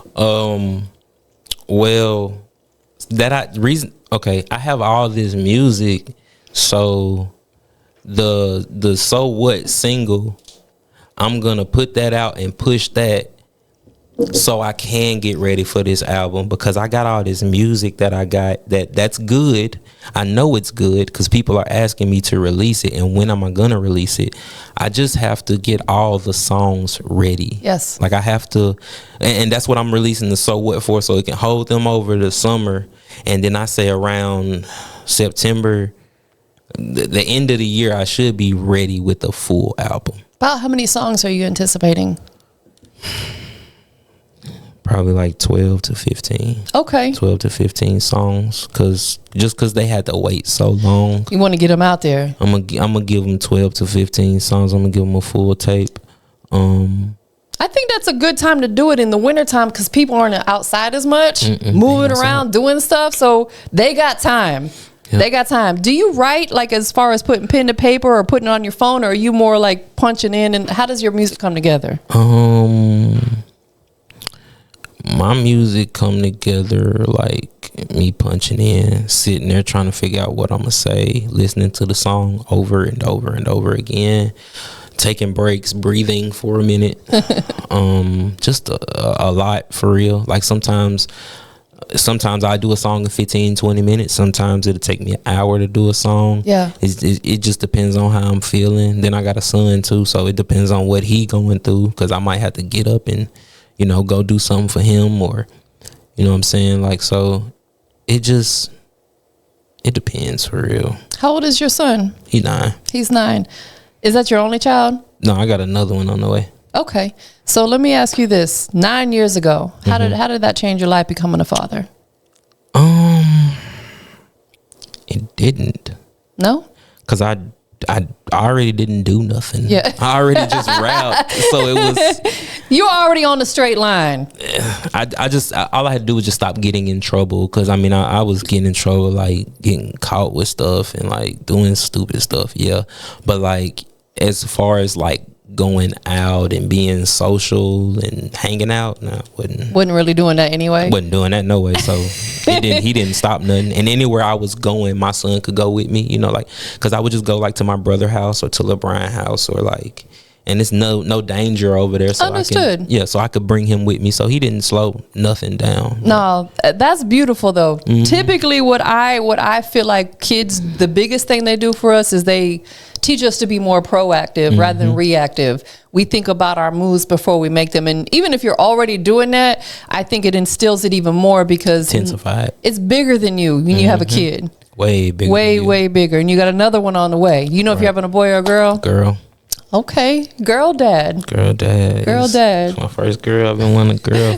Well, I have all this music, so the So What single, I'm gonna put that out and push that so I can get ready for this album, because I got all this music that I got that's good. I know it's good because people are asking me to release it, and when am I gonna release it? I just have to get all the songs ready. Yes. Like I have to, and that's what I'm releasing the So What for, so it can hold them over the summer, and then I say around September, the end of the year, I should be ready with a full album. About how many songs are you anticipating? Probably like 12 to 15. Okay. 12 to 15 songs, because they had to wait so long. You want to get them out there. I'm gonna give them 12 to 15 songs. I'm gonna give them a full tape. I think that's a good time to do it in the wintertime because people aren't outside as much, moving around, doing stuff. So they got time. Yep. They got time. Do you write, like, as far as putting pen to paper or putting it on your phone, or are you more like punching in? And how does your music come together? My music come together like me punching in, sitting there trying to figure out what I'm gonna say, listening to the song over and over and over again, taking breaks, breathing for a minute. Just a lot, for real. Like sometimes I do a song in 15, 20 minutes. Sometimes it'll take me an hour to do a song. Yeah. It just depends on how I'm feeling. Then I got a son too, so it depends on what he going through, because I might have to get up and, go do something for him, or, what I'm saying? Like, so it depends, for real. How old is your son? He's 9. He's 9. Is that your only child? No, I got another one on the way. Okay. So let me ask you this. 9 years ago, how did that change your life, becoming a father? It didn't. No? Cause I already didn't do nothing. Yeah. I already just rapped. So it was. You're already on the straight line. All I had to do was just stop getting in trouble. Cause I mean, I was getting in trouble, like getting caught with stuff and like doing stupid stuff. Yeah. But like, as far as like going out and being social and hanging out, no, wasn't really doing that anyway. Wasn't doing that no way. So he didn't stop nothing. And anywhere I was going, my son could go with me, you know, like, cause I would just go like to my brother's house or to LeBron's house or like, and it's no danger over there. So Understood. So I could bring him with me. So he didn't slow nothing down. No, that's beautiful though. Mm-hmm. Typically what I feel like kids, the biggest thing they do for us is they teach us to be more proactive rather than reactive. We think about our moves before we make them. And even if you're already doing that, I think it instills it even more because it's bigger than you when you have a kid. Way bigger. Way bigger. And you got another one on the way. You know if you're having a boy or a girl? Girl. Okay, girl dad. Girl dad. It's my first girl. I've been wanting a girl.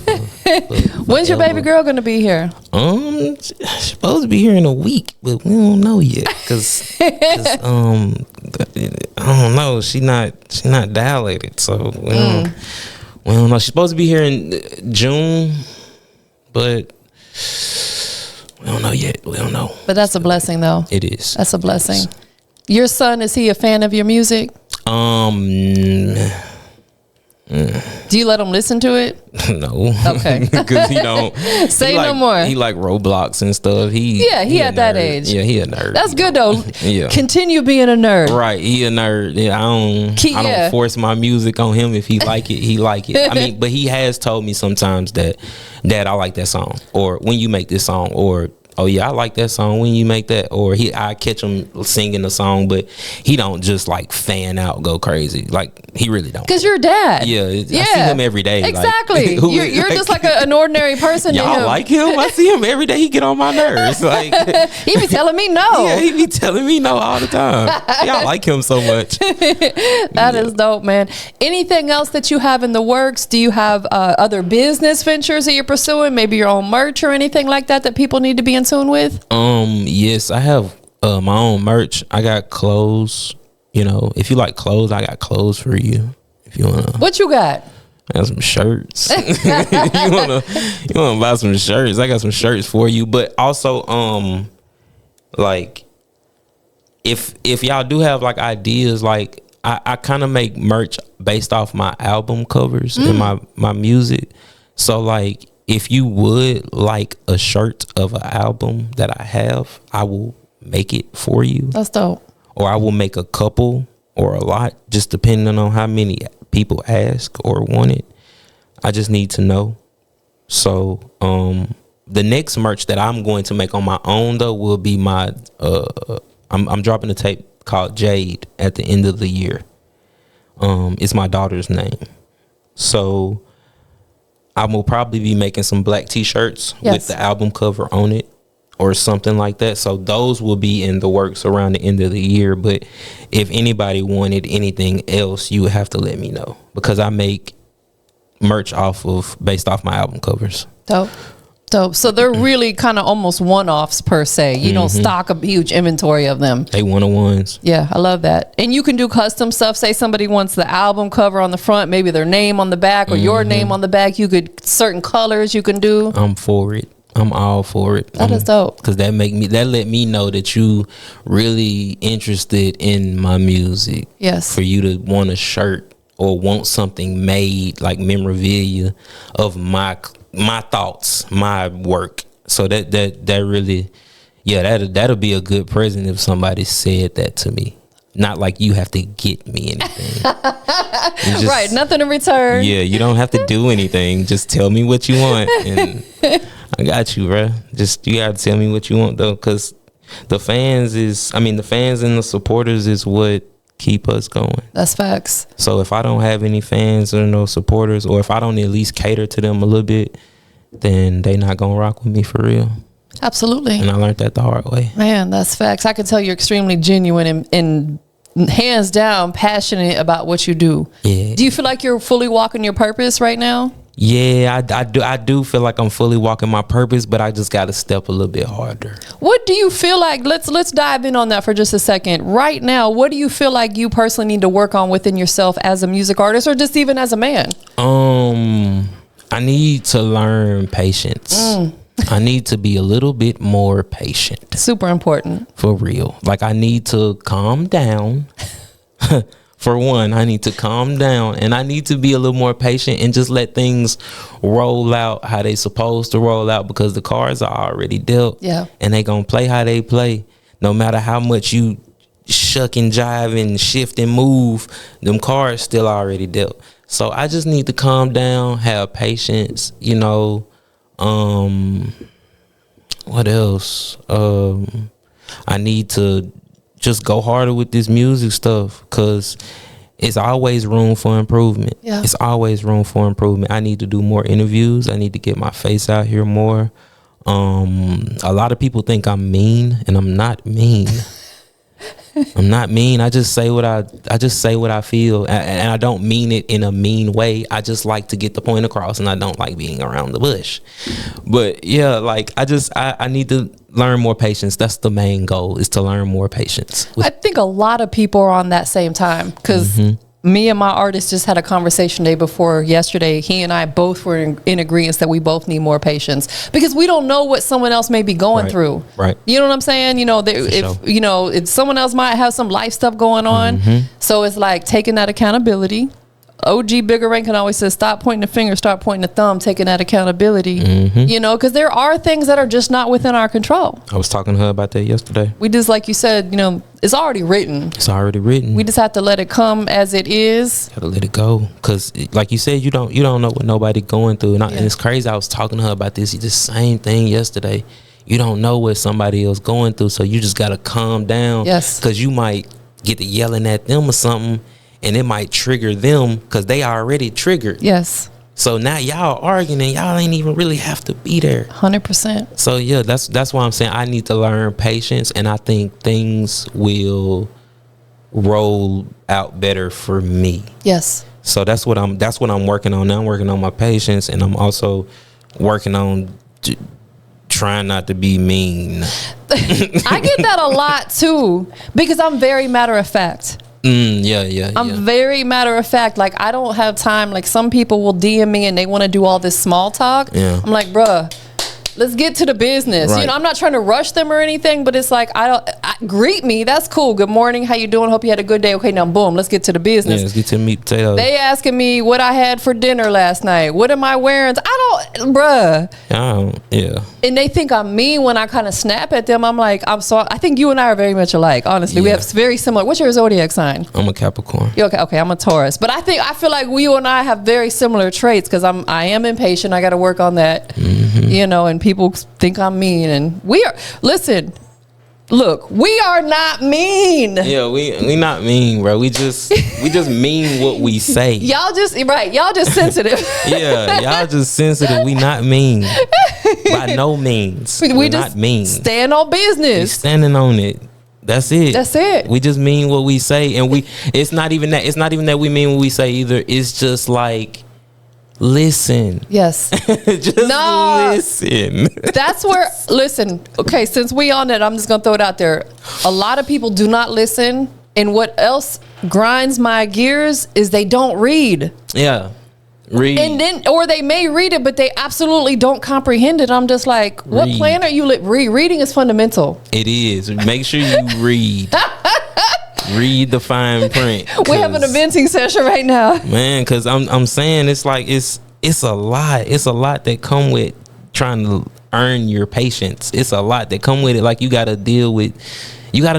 When's your baby girl gonna be here? She's supposed to be here in a week, but we don't know yet. Cause I don't know. She not dilated, so we don't know. She's supposed to be here in June, but we don't know yet. We don't know. But that's a blessing, though. It is. That's a blessing. Your son, is he a fan of your music? Do you let him listen to it? No. Okay. Because he don't. Say no more. He like Roblox and stuff. He at that age. Yeah, he a nerd. That's good though. Yeah. Continue being a nerd. Right. He a nerd. Yeah, I don't force my music on him. If he like it, he like it. I mean, but he has told me sometimes that, Dad, I like that song, or when you make this song, or oh yeah, I like that song when you make that, or I catch him singing the song, but he don't just like fan out, go crazy. Like he really don't. Cause you're a dad. Yeah, I see him every day. Exactly. Like, you're just like an ordinary person. Y'all like him? I see him every day. He get on my nerves. Like he be telling me no. Yeah, he be telling me no all the time. Y'all like him so much. That is dope, man. Anything else that you have in the works? Do you have other business ventures that you're pursuing? Maybe your own merch or anything like that people need to be in tune with? Yes, I have my own merch. I got clothes. You know, if you like clothes, I got clothes for you. If you wanna, what you got? I got some shirts. you wanna buy some shirts? I got some shirts for you. But also, like, if y'all do have like ideas, like I kind of make merch based off my album covers and my music. So like, if you would like a shirt of an album that I have, I will make it for you. That's dope. Or I will make a couple or a lot, just depending on how many people ask or want it. I just need to know. So the next merch that I'm going to make on my own though will be my I'm dropping a tape called Jade at the end of the year. It's my daughter's name. So I will probably be making some black t-shirts with the album cover on it or something like that. So those will be in the works around the end of the year. But if anybody wanted anything else, you would have to let me know, because I make merch based off my album covers. Dope. So they're really kind of almost one-offs per se. You don't stock a huge inventory of them. They one-on-ones. Yeah, I love that. And you can do custom stuff. Say somebody wants the album cover on the front, maybe their name on the back or your name on the back. You could, certain colors you can do. I'm for it. I'm all for it. That is dope. Because that let me know that you really interested in my music. Yes. For you to want a shirt or want something made, like memorabilia of my thoughts, my work. So that really, that'll be a good present if somebody said that to me. Not like you have to get me anything. Right, nothing in return. Yeah, you don't have to do anything. Just tell me what you want, and I got you, bro. Just, you gotta tell me what you want though, because the fans and the supporters is what keep us going. That's facts. So if I don't have any fans or no supporters, or if I don't at least cater to them a little bit, then they not gonna rock with me for real. Absolutely. And I learned that the hard way. Man, that's facts. I can tell you're extremely genuine and hands down passionate about what you do. Yeah. Do you feel like you're fully walking your purpose right now? Yeah, I do feel like I'm fully walking my purpose, but I just got to step a little bit harder. What do you feel like? Let's dive in on that for just a second. Right now, what do you feel like you personally need to work on within yourself as a music artist, or just even as a man? I need to learn patience. I need to be a little bit more patient. Super important. For real. Like, I need to calm down. For one, I need to calm down, and I need to be a little more patient and just let things roll out how they supposed to roll out, because the cards are already dealt. Yeah. And they gonna play how they play. No matter how much you shuck and jive and shift and move, them cards still already dealt. So I just need to calm down, have patience, you know. What else? I need to just go harder with this music stuff, because it's always room for improvement. Yeah. It's always room for improvement. I need to do more interviews. I need to get my face out here more. A lot of people think I'm mean, and I'm not mean. I'm not mean. I just say what I feel, and I don't mean it in a mean way. I just like to get the point across, and I don't like being around the bush. But yeah, like I need to learn more patience. That's the main goal, is to learn more patience. I think a lot of people are on that same time, because me and my artist just had a conversation day before yesterday. He and I both were in agreement that we both need more patience, because we don't know what someone else may be going through. Right. You know what I'm saying? You know, if someone else might have some life stuff going on. So it's like taking that accountability. OG Bigger Rankin always says, stop pointing the finger, start pointing the thumb, taking that accountability. You know, because there are things that are just not within our control. I was talking to her about that yesterday. We just, like you said, you know, it's already written. It's already written. We just have to let it come as it is. Gotta let it go, because like you said, you don't know what nobody going through, and it's crazy. I was talking to her about this same thing yesterday. You don't know what somebody else going through, so you just gotta calm down. Yes, because you might get to yelling at them or something, and it might trigger them, because they already triggered. Yes. So now y'all arguing, and y'all ain't even really have to be there. 100%. So yeah, that's why I'm saying I need to learn patience, and I think things will roll out better for me. Yes. So that's what I'm working on now. I'm working on my patience, and I'm also working on trying not to be mean. I get that a lot too, because I'm very matter of fact. I'm very matter of fact. Like, I don't have time. Like, some people will DM me and they want to do all this small talk. I'm like, bruh, let's get to the business. Right. You know, I'm not trying to rush them or anything, but it's like, greet me. That's cool. Good morning. How you doing? Hope you had a good day. Okay, now boom, let's get to the business. Yeah, let's get to the meat and potatoes. They asking me what I had for dinner last night. What am I wearing? Bruh. Yeah. And they think I'm mean when I kind of snap at them. I'm like, I'm sorry. I think you and I are very much alike. Honestly, we have very similar. What's your zodiac sign? I'm a Capricorn. Okay. I'm a Taurus. But I feel like you and I have very similar traits, because I am impatient. I got to work on that. You know, and people think I'm mean, and we are. Listen, look, we are not mean. Yeah, we not mean, bro. We just mean what we say. Y'all just sensitive. Yeah, y'all just sensitive. We not mean by no means. We're just not mean. Stand on business. We standing on it. That's it. That's it. We just mean what we say, and it's not even that. It's not even that we mean what we say either. It's just like, listen. Yes. Just listen. That's where, listen, okay, since we on it, I'm just going to throw it out there. A lot of people do not listen. And what else grinds my gears is they don't read. Yeah. Read. And then, or they may read it, but they absolutely don't comprehend it. I'm just like, what plan are you reading is fundamental. It is. Make sure you read. Read the fine print. We're having a venting session right now, man, because I'm saying it's like it's a lot. It's a lot that come with trying to earn your patience. It's a lot that come with it. Like, you got to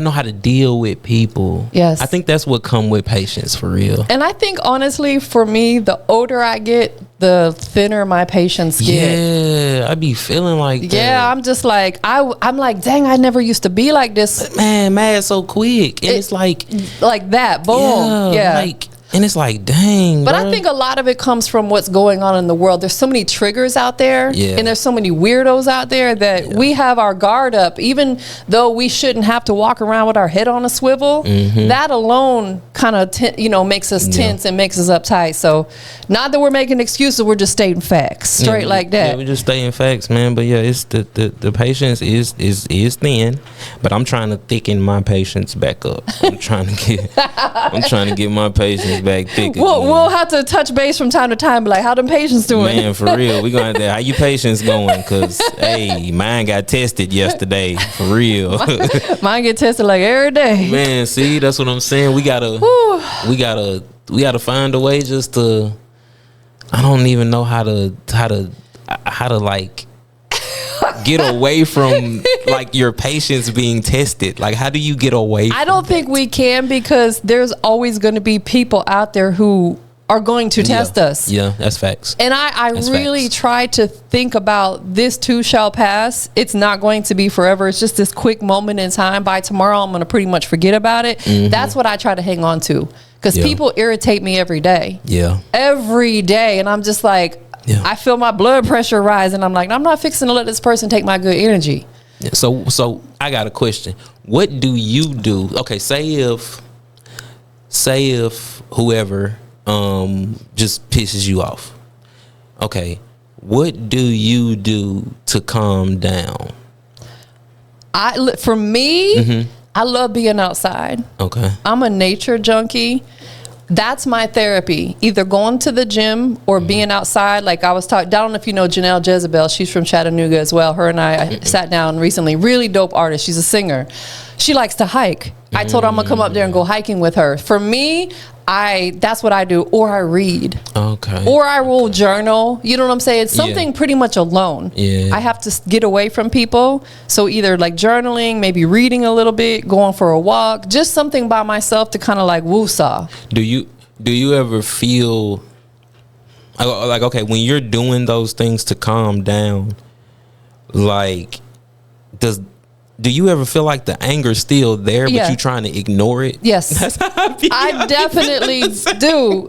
know how to deal with people. Yes, I think that's what come with patience, for real. And I think, honestly, for me, the older I get, the thinner my patience get. Yeah, I be feeling like that. Yeah, I'm just like, I'm like, dang, I never used to be like this. But man, mad so quick. And it's like that. Boom. Yeah. And it's like, dang. But bro. I think a lot of it comes from what's going on in the world. There's so many triggers out there, and there's so many weirdos out there that we have our guard up, even though we shouldn't have to walk around with our head on a swivel. That alone kind of makes us tense and makes us uptight. So not that we're making excuses, we're just stating facts straight like that. Yeah, we're just stating facts, man. But yeah, it's the patience is thin, but I'm trying to thicken my patience back up. I'm trying to get my patience back thick. We'll have to touch base from time to time, be like, how them patients doing? Man, for real, we gonna have to, how you patience going? Cause hey, mine got tested yesterday, for real. Mine get tested like every day. Man, see, that's what I'm saying. We gotta find a way just to. I don't even know how to like get away from like your patience being tested. Like, how do you get away? I don't think we can, because there's always going to be people out there who are going to test us. Yeah, that's facts. And I really try to think about this too shall pass. It's not going to be forever. It's just this quick moment in time. By tomorrow, I'm going to pretty much forget about it. That's what I try to hang on to, because people irritate me every day. Yeah. Every day. And I'm just like, I feel my blood pressure rise, and I'm like, I'm not fixing to let this person take my good energy. Yeah, so I got a question. What do you do? Okay, say if whoever just pisses you off. Okay, what do you do to calm down? For me, I love being outside. Okay. I'm a nature junkie. That's my therapy. Either going to the gym or being outside. Like I was talking, I don't know if you know Janelle Jezebel. She's from Chattanooga as well. Her and I sat down recently. Really dope artist. She's a singer. She likes to hike. I told her I'm gonna come up there and go hiking with her. For me, that's what I do. Or I read. Okay. Or I will journal. You know what I'm saying? It's something pretty much alone. Yeah. I have to get away from people. So either like journaling, maybe reading a little bit, going for a walk, just something by myself to kind of like woo-saw. Do you ever feel like, okay, when you're doing those things to calm down, like do you ever feel like the anger's still there, but you're trying to ignore it? Yes. I definitely do.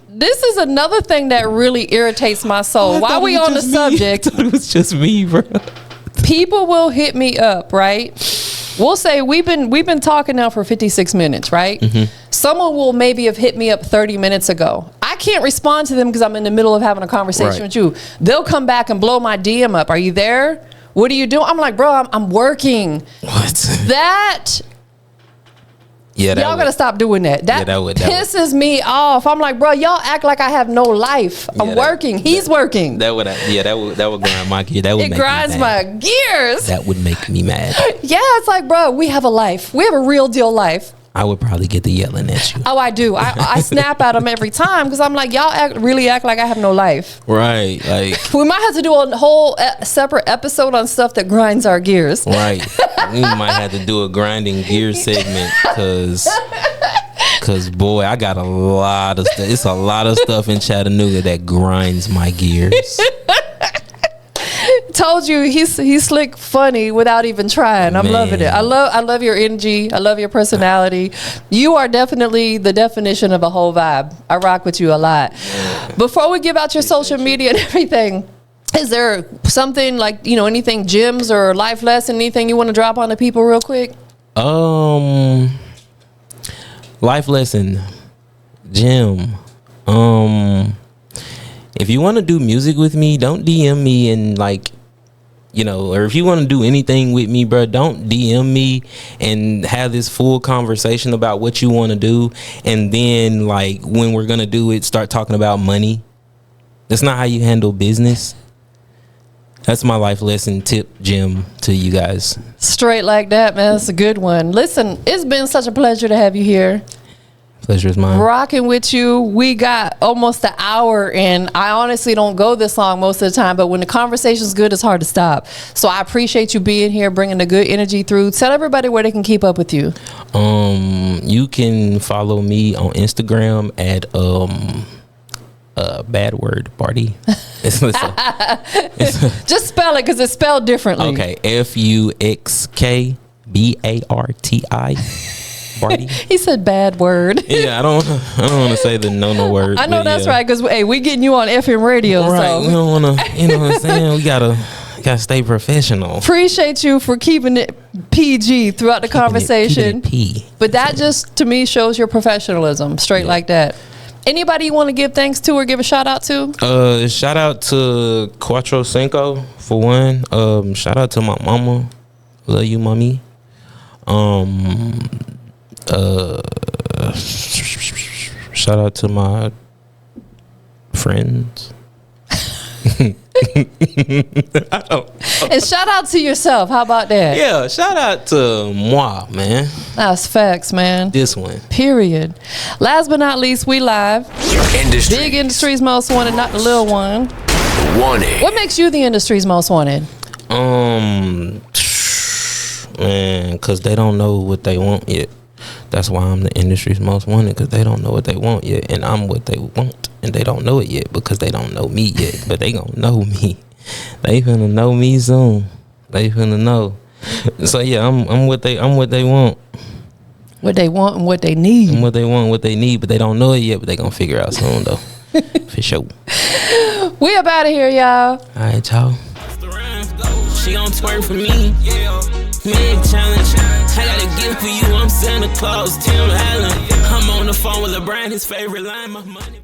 This is another thing that really irritates my soul. While we on the subject, I thought it was just me, bro. People will hit me up, right? We'll say we've been talking now for 56 minutes, right? Someone will maybe have hit me up 30 minutes ago. I can't respond to them because I'm in the middle of having a conversation with you. They'll come back and blow my DM up. Are you there? What are you doing? I'm like, bro, I'm working. What? Y'all gotta stop doing that. That pisses me off. I'm like, bro, y'all act like I have no life. I'm working. He's working. That would grind my gears. It grinds my gears. That would make me mad. Yeah, it's like, bro, we have a life. We have a real deal life. I would probably get the yelling at you. Oh, I do. I snap at them every time because I'm like, y'all really act like I have no life. Right. Like we might have to do a whole separate episode on stuff that grinds our gears. Right. We might have to do a grinding gears segment because boy, I got a lot of stuff. It's a lot of stuff in Chattanooga that grinds my gears. Told you he's slick funny without even trying. I'm loving it. I love your energy. I love your personality. You are definitely the definition of a whole vibe. I rock with you a lot. Before we give out your social media and everything, is there something like, anything, gyms or life lesson, anything you want to drop on the people real quick? Life lesson, gym. If you want to do music with me, don't DM me and or if you want to do anything with me, bro, don't DM me and have this full conversation about what you want to do. And then when we're going to do it, start talking about money. That's not how you handle business. That's my life lesson tip, Jim, to you guys. Straight like that, man. That's a good one. Listen, it's been such a pleasure to have you here. Pleasure is mine. Rocking with you. We got almost an hour in. I honestly don't go this long most of the time, but when the conversation's good, it's hard to stop. So I appreciate you being here, bringing the good energy through. Tell everybody where they can keep up with you. You can follow me on Instagram at bad word Barti. Just spell it because it's spelled differently. Okay, FUXKBARTI. Barti. He said bad word. Yeah, I don't want to say the no word. I know that's right, because we getting you on FM radio. Right, so. We don't want to, you know what I'm saying? We gotta, Gotta stay professional. Appreciate you for keeping it PG throughout the conversation. Keeping it P. But that just, to me, shows your professionalism, straight like that. Anybody you want to give thanks to or give a shout out to? Shout out to Cuatro Cinco for one. Shout out to my mama. Love you, mommy. Shout out to my friends. And shout out to yourself. How about that? Yeah, shout out to moi, man. That's facts, man. This one. Period. Last but not least, we live. Big industry's most wanted, not the little one. Wanted. What makes you the industry's most wanted? Man, because they don't know what they want yet. That's why I'm the industry's most wanted, because they don't know what they want yet, and I'm what they want, and they don't know it yet because they don't know me yet, but they gonna know me. They finna know me soon. They finna know. So yeah, I'm what they want. What they want and what they need. And what they want, what they need, but they don't know it yet, but they gonna figure out soon though. For sure. We up out of here, y'all. All right, y'all. She gon' twerk for me. Big challenge. I got a gift for you. I'm Santa Claus, Tim Allen. I'm on the phone with LeBron, his favorite line. My money.